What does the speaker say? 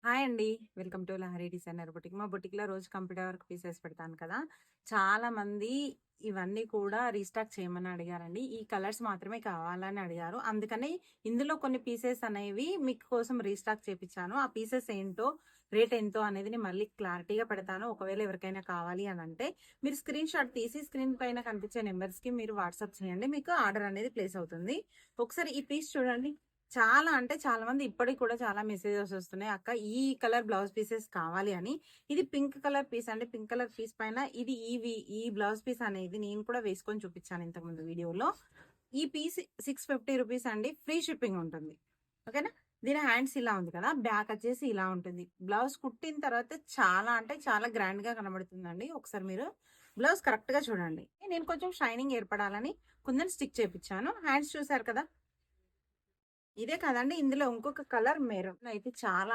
Hi అండి. Welcome to Lahari designer boutique. మా బొటిక్‌లో రోజు కంప్యూటర్ వర్క్ పీసెస్ పెడతాను కదా! చాలా మంది ఇవన్నీ కూడా రీస్టాక్ చేయమని అడిగారండి. ఈ కలర్స్ మాత్రమే కావాలని అడిగారు. అందుకని ఇందులో కొన్ని పీసెస్ అనేవి మీకోసం రీస్టాక్ చేపిచ్చాను. ఆ పీసెస్ ఏంటో, రేట్ ఎంతో అనేది నేను మళ్ళీ క్లారిటీగా పెడతాను. ఒకవేళ ఎవరికైనా కావాలి అనంటే మీరు స్క్రీన్ షాట్ తీసి స్క్రీన్ పైన కనిపించే నంబర్స్‌కి మీరు వాట్సాప్ చేయండి. మీకు ఆర్డర్ అనేది ప్లేస్ అవుతుంది. ఒకసారి ఈ పీస్ చూడండి. చాలా అంటే చాలా మంది ఇప్పటికి కూడా చాలా మెసేజెస్ వస్తున్నాయి. అక్క ఈ కలర్ బ్లౌజ్ పీసెస్ కావాలి అని. ఇది పింక్ కలర్ పీస్ అండి. పింక్ కలర్ పీస్ పైన ఇది ఈ బ్లౌజ్ పీస్ అనేది నేను కూడా వేసుకొని చూపించాను ఇంతకుముందు వీడియోలో. ఈ పీస్ 650 రూపీస్ అండి. ఫ్రీ షిప్పింగ్ ఉంటుంది. ఓకేనా? దీని హ్యాండ్స్ ఇలా ఉంది కదా! బ్యాక్ వచ్చేసి ఇలా ఉంటుంది. బ్లౌజ్ కుట్టిన తర్వాత చాలా అంటే చాలా గ్రాండ్ గా కనబడుతుందండి. ఒకసారి మీరు బ్లౌజ్ కరెక్ట్ గా చూడండి. నేను కొంచెం షైనింగ్ ఏర్పడాలని కుందన్ స్టిక్ చేపించాను. హ్యాండ్స్ చూసారు కదా! ఇదే కదండి ఇందులో ఇంకొక కలర్ మెరూన్ అయితే చాలా